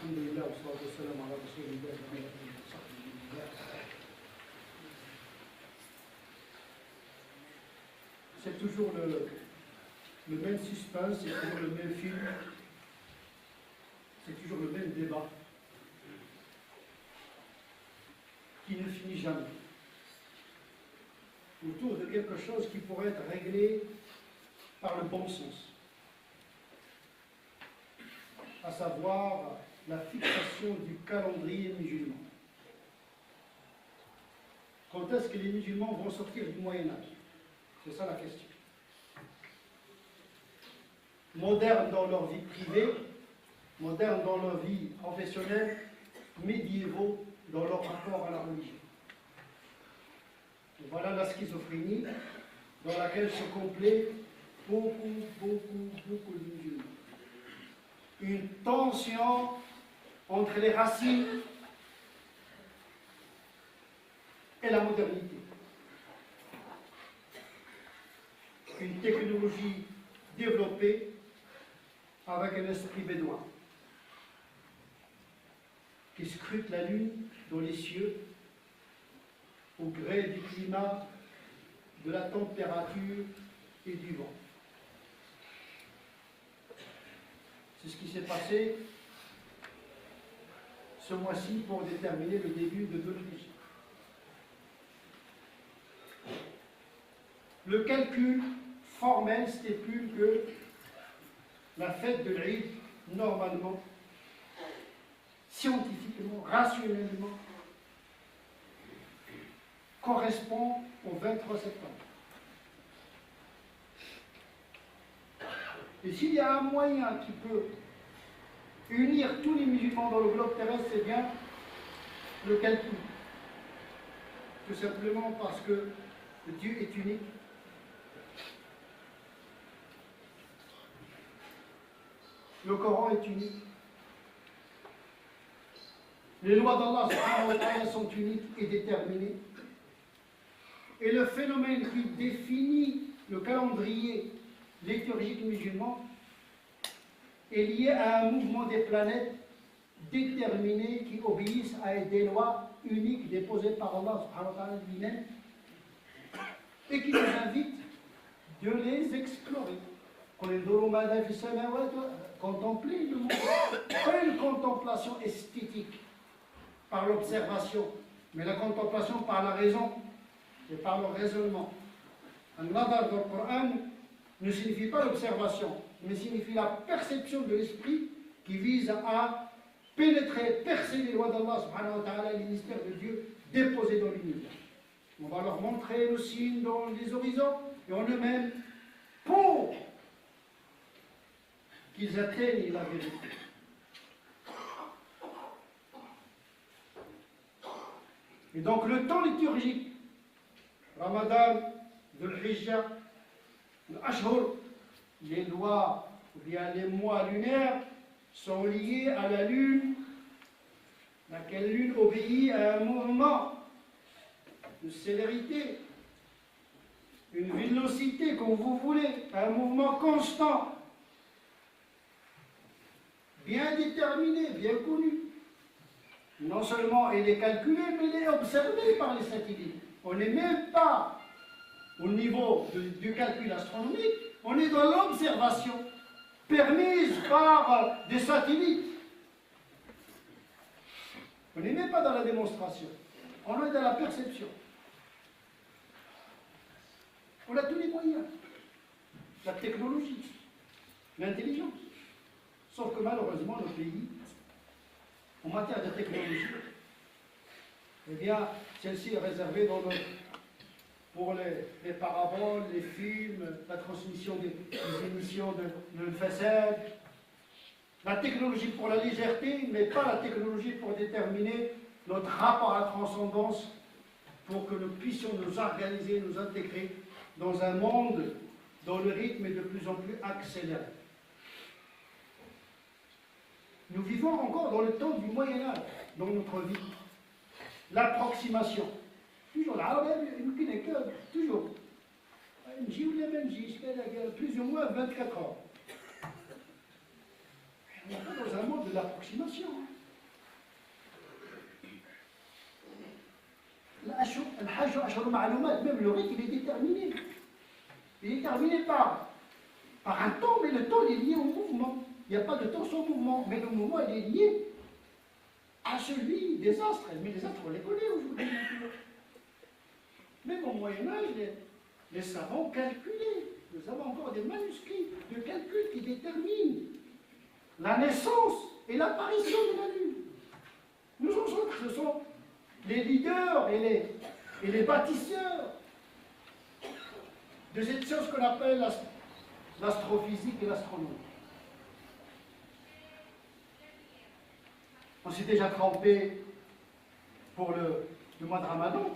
Alhamdulillah, wa salatu wa salam ala rasulillah, wa ala alihi wa sahbihi. C'est toujours le même suspense, c'est toujours le même film, c'est toujours le même débat qui ne finit jamais autour de quelque chose qui pourrait être réglé par le bon sens, à savoir la fixation du calendrier musulman. Quand est-ce que les musulmans vont sortir du Moyen-Âge? C'est ça la question. Modernes dans leur vie privée, modernes dans leur vie professionnelle, médiévaux dans leur rapport à la religion. Et voilà la schizophrénie dans laquelle se complaît beaucoup de musulmans. Une tension entre les racines et la modernité. Une technologie développée avec un esprit bédouin qui scrute la lune dans les cieux au gré du climat, de la température et du vent. C'est ce qui s'est passé ce mois-ci pour déterminer le début de Dhul Hijjah. Le calcul formel stipule que la fête de l'Eid, normalement, scientifiquement, rationnellement, correspond au 23 septembre. Et s'il y a un moyen qui peut unir tous les musulmans dans le globe terrestre, c'est bien le calcul. Tout simplement parce que Dieu est unique. Le Coran est unique. Les lois d'Allah subhanahu wa ta'ala sont uniques et déterminées. Et le phénomène qui définit le calendrier liturgique musulman est lié à un mouvement des planètes déterminé qui obéissent à des lois uniques déposées par Allah subhanahu wa ta'ala lui-même et qui nous invite de les explorer. Contempler le monde. Pas une contemplation esthétique par l'observation, mais la contemplation par la raison et par le raisonnement. An-nadar dans le Coran ne signifie pas l'observation, mais signifie la perception de l'esprit qui vise à pénétrer, percer les lois d'Allah subhanahu wa ta'ala, les mystères de Dieu déposés dans l'univers. On va leur montrer le signe dans les horizons et en eux-mêmes pour qu'ils atteignent la vérité. Et donc le temps liturgique, Ramadan, Dhul Hijjah, l'Ashhur, les lois, ou bien les mois lunaires, sont liés à la lune, laquelle lune obéit à un mouvement de célérité, une vélocité, comme vous voulez, un mouvement constant, bien déterminé, bien connu. Non seulement il est calculé, mais il est observé par les satellites. On n'est même pas au niveau du calcul astronomique, on est dans l'observation permise par des satellites. On n'est même pas dans la démonstration, on est dans la perception. On a tous les moyens, la technologie, l'intelligence. Sauf que malheureusement, nos pays, en matière de technologie, eh bien, celle-ci est réservée pour les paraboles, les films, la transmission des émissions de façade, la technologie pour la légèreté, mais pas la technologie pour déterminer notre rapport à la transcendance, pour que nous puissions nous organiser, nous intégrer dans un monde dont le rythme est de plus en plus accéléré. Nous vivons encore dans le temps du Moyen-Âge, dans notre vie. L'approximation. Toujours toujours. Plus ou moins 24 heures. On est dans un monde de l'approximation. même le rythme, il est déterminé. Il est déterminé par un temps, mais le temps il est lié au mouvement. Il n'y a pas de temps sans mouvement, mais le mouvement il est lié à celui des astres. Mais les astres, on les connaît aujourd'hui. Même au Moyen-Âge, les savants calculaient. Nous avons encore des manuscrits de calcul qui déterminent la naissance et l'apparition de la Lune. Nous en sommes, ce sont les leaders et les bâtisseurs de cette science qu'on appelle l'astrophysique et l'astronomie. On s'est déjà trempé pour le mois de Ramadan.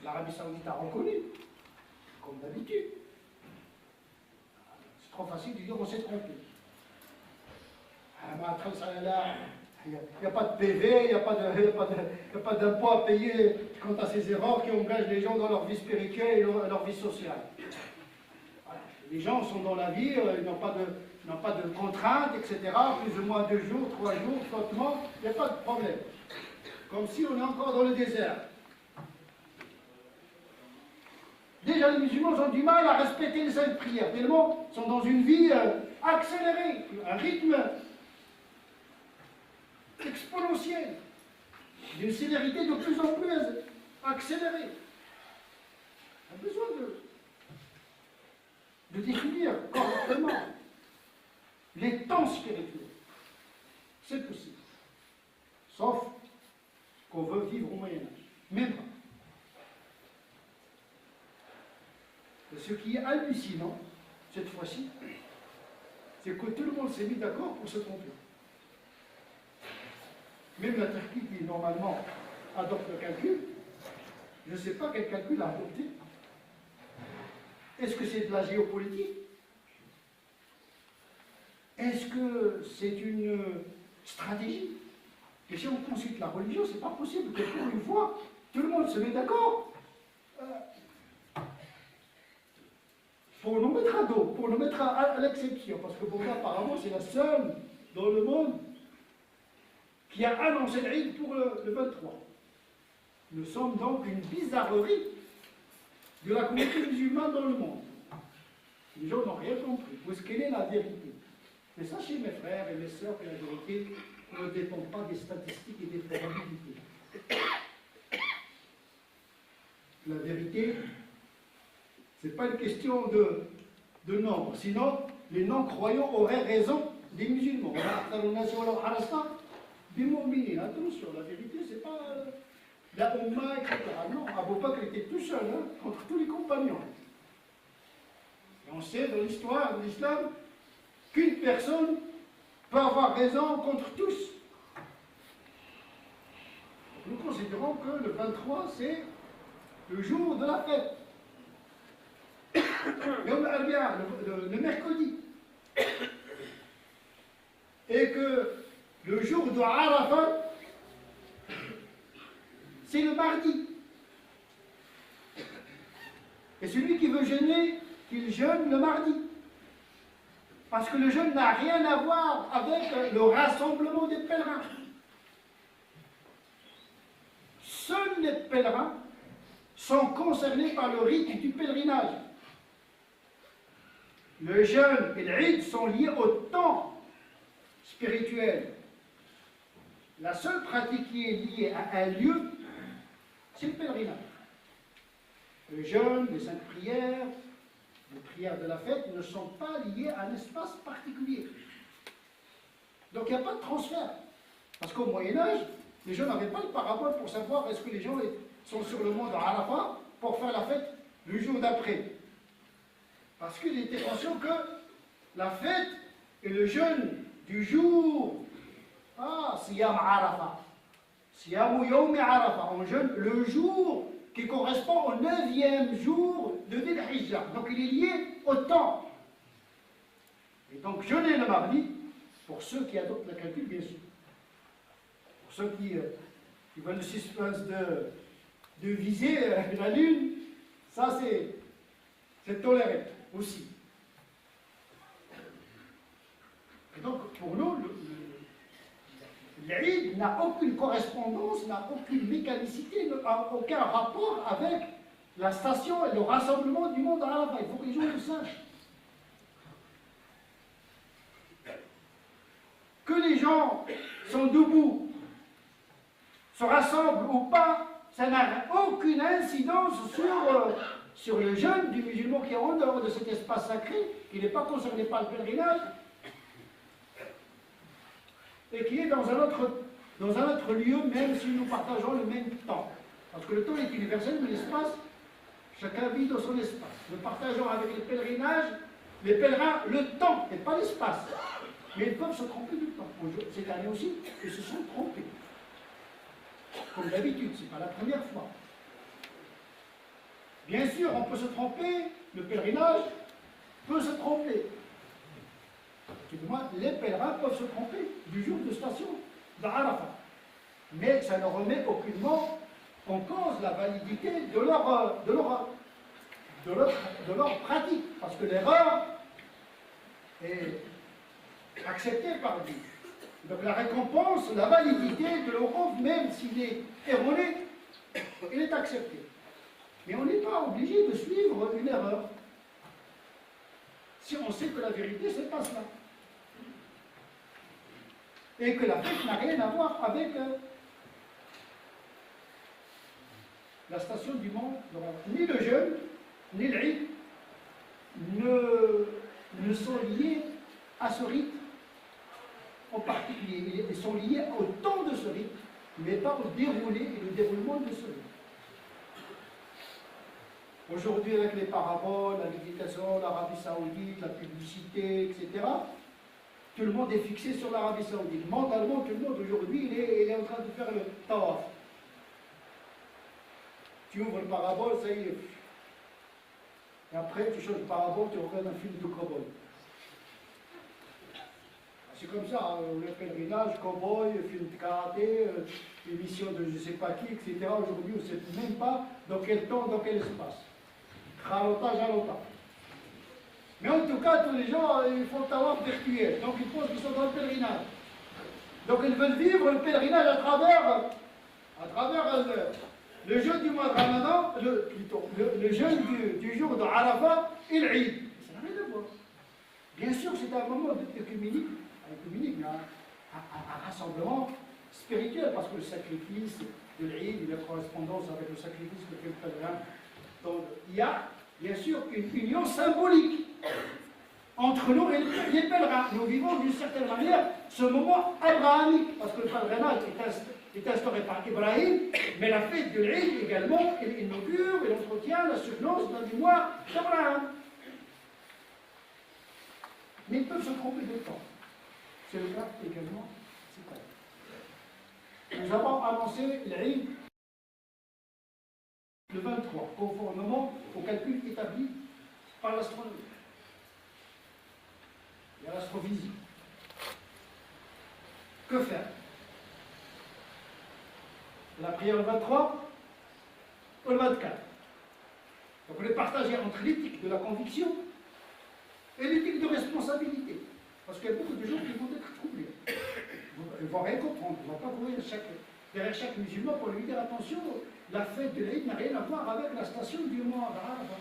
L'Arabie Saoudite a reconnu, comme d'habitude. C'est trop facile de dire on s'est trompé. Il n'y a pas de PV, il n'y a pas d'impôt à payer quant à ces erreurs qui engagent les gens dans leur vie spirituelle et leur vie sociale. Voilà. Les gens sont dans la vie, ils n'ont pas de contraintes, etc. Plus ou moins 2 jours, 3 jours, flottement, il n'y a pas de problème. Comme si on est encore dans le désert. Déjà, les musulmans ont du mal à respecter les 5 prières, tellement ils sont dans une vie accélérée, un rythme exponentiel, d'une célérité de plus en plus accélérée. On a besoin de définir correctement les temps spirituels. C'est possible. Sauf qu'on veut vivre au Moyen-Âge. Même pas. Et ce qui est hallucinant, cette fois-ci, c'est que tout le monde s'est mis d'accord pour se tromper. Même la Turquie, qui normalement adopte le calcul, je ne sais pas quel calcul a adopté. Est-ce que c'est de la géopolitique? Est-ce que c'est une stratégie? Et si on consulte la religion, c'est pas possible que pour une fois, tout le monde se met d'accord. Pour nous mettre à dos, pour nous mettre à l'exception, parce que Bouddha, apparemment, c'est la seule dans le monde qui a annoncé l'Aïd pour le 23. Nous sommes donc une bizarrerie de la communauté musulmane dans le monde. Les gens n'ont rien compris. Où est-ce qu'elle est la vérité? Mais sachez, mes frères et mes sœurs, que la vérité ne dépend pas des statistiques et des probabilités. La vérité, ce n'est pas une question de nombre. Sinon, les non-croyants auraient raison des musulmans. Attention, la vérité, c'est pas la Oumma, etc. Non, Abou Bakr était tout seul, contre tous les compagnons. Et on sait dans l'histoire de l'islam qu'une personne peut avoir raison contre tous. Nous considérons que le 23, c'est le jour de la fête. Le mercredi. Et que le jour de Arafat, c'est le mardi. Et celui qui veut jeûner, qu'il jeûne le mardi. Parce que le jeûne n'a rien à voir avec le rassemblement des pèlerins. Seuls les pèlerins sont concernés par le rite du pèlerinage. Le jeûne et le rite sont liés au temps spirituel. La seule pratique qui est liée à un lieu, c'est le pèlerinage. Le jeûne, les 5 prières, les prières de la fête ne sont pas liées à un espace particulier. Donc il n'y a pas de transfert. Parce qu'au Moyen-Âge, les gens n'avaient pas le parabole pour savoir est-ce que les gens sont sur le mont de Arafat pour faire la fête le jour d'après. Parce qu'il était conscient que la fête et le jeûne du jour, Siyam Arafat, Siyamu Yawmi Arafat, on jeûne le jour qui correspond au 9e jour de Dhul Hijjah. Donc il est lié au temps. Et donc jeûner le mardi, pour ceux qui adoptent le calcul, bien sûr. Pour ceux qui veulent le suspense de viser la lune, ça c'est toléré aussi. Et donc pour nous, l'Aïd n'a aucune correspondance, n'a aucune mécanicité, n'a aucun rapport avec la station et le rassemblement du monde à Arafat. Il faut que les gens le sachent. Que les gens sont debout, se rassemblent ou pas, ça n'a aucune incidence sur le jeûne du musulman qui est en dehors de cet espace sacré, qui n'est pas concerné par le pèlerinage, et qui est dans un autre lieu, même si nous partageons le même temps. Parce que le temps est universel, mais l'espace, chacun vit dans son espace. Nous partageons avec les pèlerinages, les pèlerins, le temps, et pas l'espace. Mais ils peuvent se tromper du temps. Cette année aussi, ils se sont trompés. Comme d'habitude, ce n'est pas la première fois. Bien sûr, on peut se tromper, le pèlerinage peut se tromper. Du moins, les pèlerins peuvent se tromper du jour de station d'Arafat. Mais ça ne remet aucunement en cause la validité de leur pratique. Parce que l'erreur est acceptée par Dieu. Donc la récompense, la validité de l'Europe, même s'il est erroné, il est accepté. Mais on n'est pas obligé de suivre une erreur. Si on sait que la vérité, c'est pas cela. Et que la fête n'a rien à voir avec la station du monde. Ni le jeûne, ni l'Eid ne sont liés à ce rite en particulier. Ils sont liés au temps de ce rite, mais pas au déroulé et le déroulement de ce rite. Aujourd'hui, avec les paraboles, la méditation, l'Arabie Saoudite, la publicité, etc., tout le monde est fixé sur l'Arabie Saoudite. Mentalement, tout le monde aujourd'hui, il est en train de faire le tawaf. Tu ouvres le parabole, ça y est. Et après, tu changes de parabole, tu regardes un film de cow-boy. C'est comme ça, hein, le pèlerinage, cow-boy, film de karaté, émission de je ne sais pas qui, etc. Aujourd'hui, on ne sait même pas dans quel temps, dans quel espace. Khalota, jalota. Mais en tout cas, tous les gens, ils font le tawaf virtuel. Donc ils pensent qu'ils sont dans le pèlerinage. Donc ils veulent vivre le pèlerinage à travers le jeûne du mois de Ramadan, le jeûne du jour de Arafat et l'Eid. Ça n'a rien à voir. Bien sûr, c'est un moment œcuménique, mais un rassemblement spirituel, parce que le sacrifice de l'Eid, il a correspondance avec le sacrifice que fait le pèlerin. Donc il y a bien sûr une union symbolique entre nous et les pèlerins. Nous vivons d'une certaine manière ce moment abrahamique, parce que le pèlerinage est instauré par Ibrahim, mais la fête de l'Eid également, il inaugure et entretient la souvenance d'un du mois d'Abraham. Mais ils peuvent se tromper de temps. C'est le cas également. Nous avons annoncé l'Eid le 23, conformément au calcul établi par l'astronomie. Il y a l'astrophysique. Que faire? La prière le 23 ou le 24. Donc on est partagé entre l'éthique de la conviction et l'éthique de responsabilité. Parce qu'il y a beaucoup de gens qui vont être troublés. Ils ne vont rien comprendre. Ils ne vont pas courir derrière chaque musulman pour lui dire attention, la fête de l'Eid n'a rien à voir avec la station du mois d'Arafat.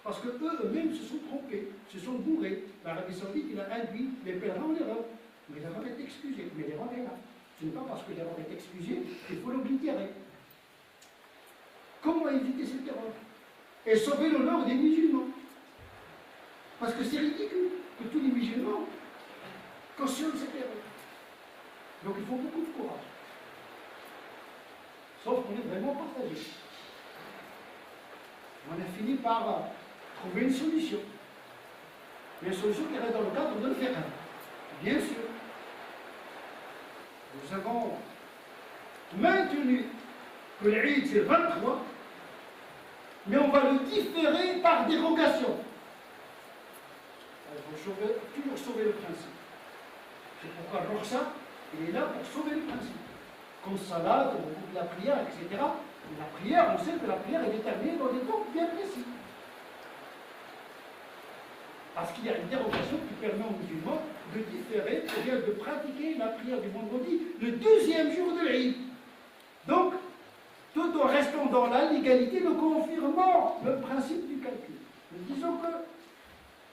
Parce qu'eux-mêmes se sont trompés, se sont bourrés. L'Arabie Saoudite, il a induit les pèlerins en erreur. Mais l'erreur est excusée. Mais l'erreur est là. Ce n'est pas parce que l'erreur est excusée qu'il faut l'oblitérer. Comment éviter cette erreur? Et sauver l'honneur des musulmans. Parce que c'est ridicule que tous les musulmans cautionnent cette erreur. Donc il faut beaucoup de courage. Sauf qu'on est vraiment partagé. On a fini par trouver une solution. Une solution qui reste dans le cadre de le faire. Bien sûr. Nous avons maintenu que l'Eid c'est le 23, mais on va le différer par dérogation. Il faut toujours sauver le principe. C'est pourquoi le Roxa, il est là pour sauver le principe. Comme salade, on coupe la prière, etc. Mais la prière, on sait que la prière est déterminée dans des temps bien précis. Parce qu'il y a une dérogation qui permet aux musulmans de différer, ou bien de pratiquer la prière du vendredi le deuxième jour de l'Eid. Donc, tout en restant dans la légalité, nous confirmons le principe du calcul. Nous disons que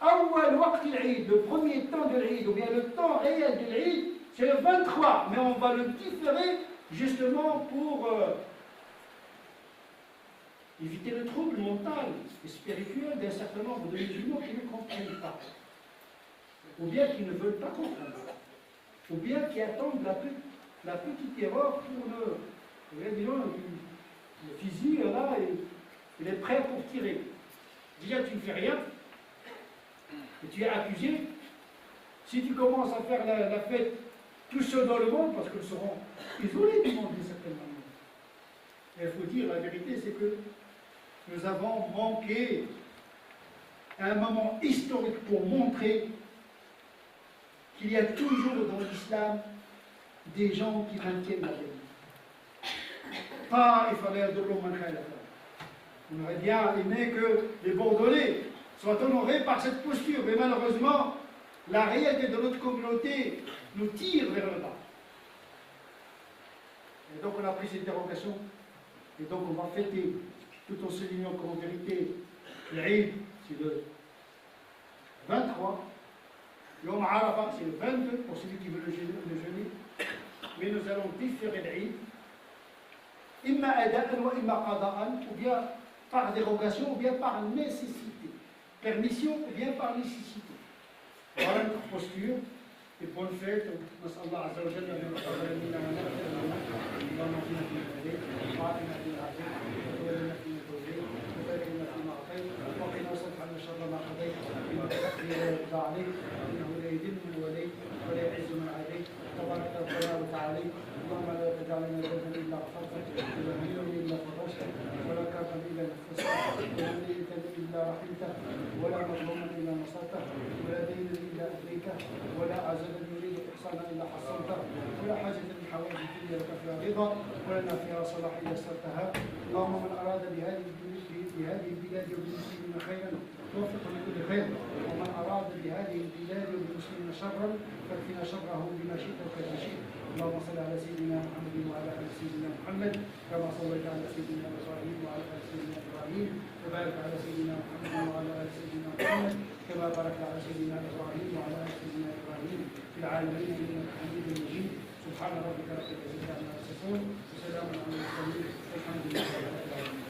le premier temps de l'Eid, ou bien le temps réel de l'Eid, c'est le 23, mais on va le différer justement pour éviter le trouble mental et spirituel d'un certain nombre de musulmans qui ne comprennent pas, ou bien qui ne veulent pas comprendre, ou bien qui attendent la petite erreur pour le fusil là, il est prêt pour tirer. Déjà, tu ne fais rien, et tu es accusé. Si tu commences à faire la fête tout seul dans le monde, parce qu'ils seront isolés du monde d'une certaine manière. Et il faut dire, la vérité, c'est que nous avons manqué un moment historique pour montrer qu'il y a toujours dans l'islam des gens qui maintiennent la vérité. On aurait bien aimé que les Bordelais soient honorés par cette posture, mais malheureusement, la réalité de notre communauté nous tire vers le bas. Et donc on a pris cette dérogation, et donc on va fêter, tout en soulignant qu'en vérité, l'Eid, c'est le 23, Yom Arafat, c'est le 22, pour celui qui veut le jeûner, mais nous allons différer l'Eid, imma ada'an wa imma qada'an, ou bien par dérogation, ou bien par nécessité. Permission, ou bien par nécessité. Voilà notre posture. Et pour le fait, نسأل الله عز وجل أن يتقبل منا ونغفر لنا اللهم اهدنا فيمن هديت وعافنا فيمن عافيت وتولنا فيمن توليت وبارك لنا فيما أعطيت وقنا واصرف عنا شر ما قضيت إنك تقضي ولا يقضى عليك إنه لا يذل من وليت ولا يعز من عاديت تبارك ربنا وتعاليت اللهم لا تجعل لنا ذنبا إلا غفرته ولا هما إلا فرجته ولا كربا إلا نفسته ولا ميتا إلا رحمته ولا مظلوما إلا نصرته ولا دينا إلا أدريته ولا عزلا يريد إحسانا إلا حصنته ولا حاجة من حوائج الدنيا لك فيها رضا ولنا فيها صلاح يسرتها اللهم من أراد بهذه البلاد وبالمسلمين خيرا توفقه لكل خير ومن أراد بهذه البلاد وبالمسلمين شرا فاكفنا شره بما شئت وكيف شئت اللهم صل على سيدنا محمد وعلى آل سيدنا محمد كما صليت على سيدنا إبراهيم وعلى آل سيدنا إبراهيم وبارك على سيدنا محمد وعلى آل سيدنا محمد كما باركت على سيدنا إبراهيم وعلى آل سيدنا إبراهيم في العالمين إنك حميد مجيد سبحان ربك رب العزة عما يصفون وسلام على المرسلين والحمد لله رب العالمين